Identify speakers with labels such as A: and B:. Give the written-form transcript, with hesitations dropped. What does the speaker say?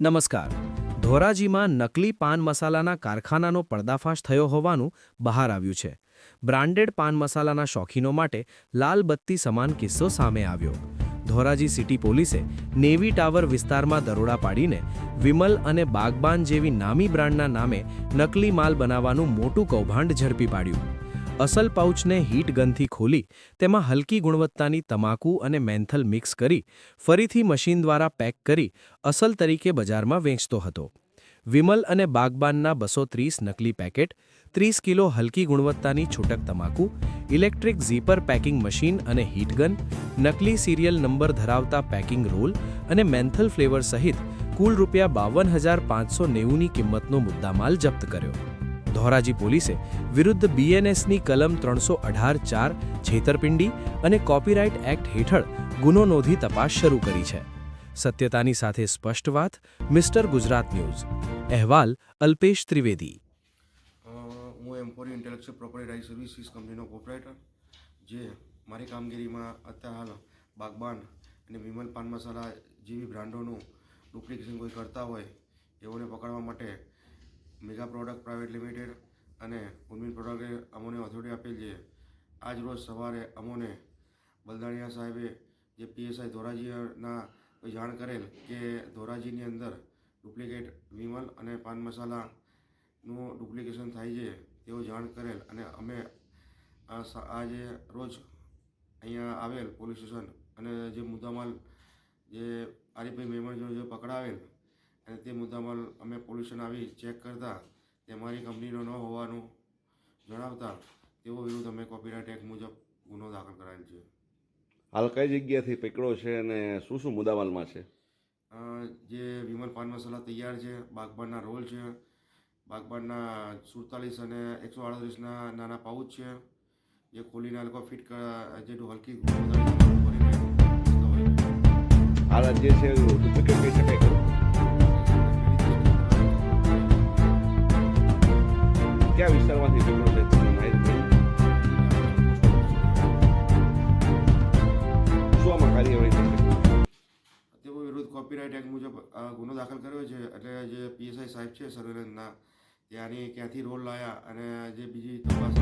A: નમસ્કાર. ધોરાજીમાં નકલી પાન મસાલાના કારખાનાનો પર્દાફાશ થયો હોવાનું બહાર આવ્યું છે. બ્રાન્ડેડ પાન મસાલાના શોખીનો માટે લાલ બત્તી સમાન કિસ્સો સામે આવ્યો. ધોરાજી સિટી પોલીસે નેવી ટાવર વિસ્તારમાં દરોડા પાડીને વિમલ અને બાગબાન જેવી નામી બ્રાન્ડના નામે નકલી માલ બનાવવાનું મોટું કૌભાંડ ઝડપી પાડ્યું. અસલ પાઉચને હીટ ગનથી ખોલી તેમાં હલકી ગુણવત્તાની તમાકુ અને મેન્થલ મિક્સ કરી ફરીથી મશીન દ્વારા પેક કરી અસલ તરીકે બજારમાં વેચતો હતો. વિમલ અને બાગબાનના 230 નકલી પેકેટ, 30 કિલો હલકી ગુણવત્તાની છૂટક તમાકુ, ઇલેક્ટ્રિક ઝીપર પેકિંગ મશીન અને હીટ ગન, નકલી સિરિયલ નંબર ધરાવતા પેકિંગ રોલ અને મેન્થલ ફ્લેવર સહિત કુલ ₹52,590ની કિંમતનો મુદ્દામાલ જપ્ત કર્યો. ધોરાજી પોલીસે વિરુદ્ધ બીએનએસની કલમ 318(4) છેતરપિંડી અને કોપીરાઇટ એક્ટ હેઠળ ગુનો નોંધી તપાસ શરૂ કરી છે. સત્યતાની સાથે સ્પષ્ટ વાત. Mister Gujarat news. અહેવાલ અલ્પેશ ત્રિવેદી.
B: હું એમ્પોરી ઇન્ટેલેક્ચ્યુઅલ પ્રોપર્ટી રાઇટ સર્વિસીસ કંપનીનો કોર્પોરેટર, જે મારી કામગીરીમાં અત્યારે હાલ બાગબાન અને વિમલ પાન મસાલા જેવી બ્રાન્ડોનું ડુપ્લિકેશન કોઈ કરતા હોય એઓને પકડવા માટે મેગા પ્રોડક્ટ પ્રાઇવેટ લિમિટેડ અને ઉર્મિલ પ્રોડક્ટે અમોને ઓથોરિટી આપેલ છે. આજ રોજ સવારે અમોને બલદાણિયા સાહેબે જે પીએસઆઈ ધોરાજીના જાણ કરેલ કે ધોરાજીની અંદર ડુપ્લિકેટ વિમલ અને પાન મસાલાનું ડુપ્લિકેશન થાય છે તેઓ જાણ કરેલ અને અમે આજે રોજ અહીંયા આવેલ પોલીસ સ્ટેશન અને જે મુદ્દામાલ જે આરીફભાઈ મેમણ જે પકડાવેલ અને તે મુદ્દામાલ અમે પોલીસ સ્ટેશન આવી ચેક કરતા તે અમારી કંપનીનો ન હોવાનું જણાવતા તેઓ વિરુદ્ધ અમે કોપીરાઇટ એક્ટ મુજબ ગુનો દાખલ કરાયેલ છે.
C: હાલ કઈ જગ્યાથી પકડ્યો છે અને શું શું મુદ્દામાલમાં છે?
B: જે વિમલ પાન મસાલા તૈયાર છે, બાગબાનના રોલ છે, બાગબાનના 47 અને 138ના નાના પાઉચ છે, જે ખોલીને આ લોકો ફિટ જે હલકી
C: હાલ જે છે ડુપ્લિકેટ કહી શકાય ખરું? ક્યાં વિસ્તારમાંથી પકડ્યો છે તમને માહિતી? શું આમાં કાર્યવાહી થશે?
B: તેઓ વિરુદ્ધ કોપીરાઇટ એક્ટ મુજબ ગુનો દાખલ કર્યો છે. એટલે જે પીએસઆઈ સાહેબ છે સર્વેલન્સના, ત્યાંની ક્યાંથી રોલ લાયા અને જે બીજી તપાસ